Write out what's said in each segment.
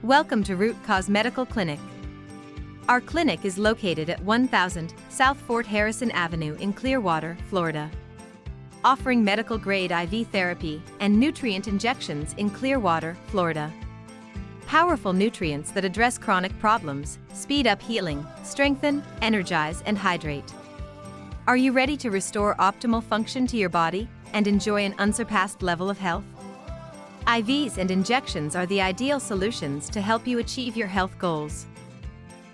Welcome to Root Cause Medical Clinic. Our clinic is located at 1000 South Fort Harrison Avenue in Clearwater, Florida. Offering medical-grade IV therapy and nutrient injections in Clearwater, Florida. Powerful nutrients that address chronic problems, speed up healing, strengthen, energize, and hydrate. Are you ready to restore optimal function to your body and enjoy an unsurpassed level of health? IVs and injections are the ideal solutions to help you achieve your health goals.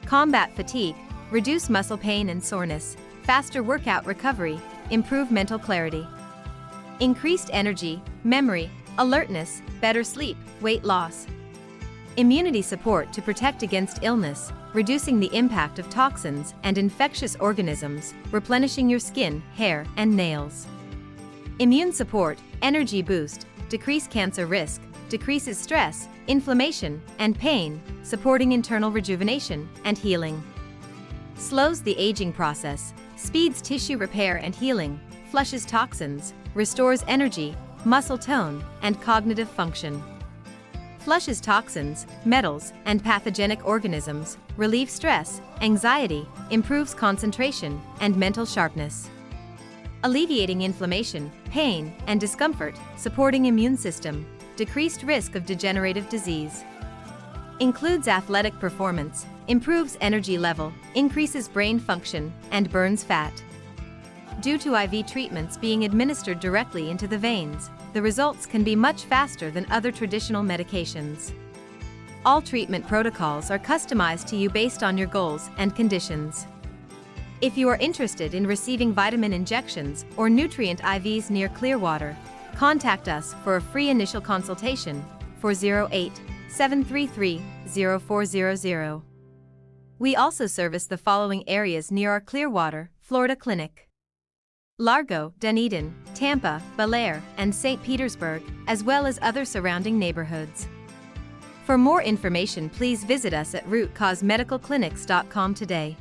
Combat fatigue, reduce muscle pain and soreness, faster workout recovery, improve mental clarity. Increased energy, memory, alertness, better sleep, weight loss. Immunity support to protect against illness, reducing the impact of toxins and infectious organisms, replenishing your skin, hair, and nails. Immune support, energy boost, decrease cancer risk, decreases stress, inflammation, and pain, supporting internal rejuvenation and healing. Slows the aging process, speeds tissue repair and healing, flushes toxins, restores energy, muscle tone, and cognitive function. Flushes toxins, metals, and pathogenic organisms, relieves stress, anxiety, improves concentration, and mental sharpness. Alleviating inflammation, pain, and discomfort, supporting immune system, decreased risk of degenerative disease. Includes athletic performance, improves energy level, increases brain function, and burns fat. Due to IV treatments being administered directly into the veins, the results can be much faster than other traditional medications. All treatment protocols are customized to you based on your goals and conditions. If you are interested in receiving vitamin injections or nutrient IVs near Clearwater, contact us for a free initial consultation, 408-733-0400. We also service the following areas near our Clearwater, Florida clinic: Largo, Dunedin, Tampa, Bel Air, and St. Petersburg, as well as other surrounding neighborhoods. For more information, please visit us at rootcausemedicalclinics.com today.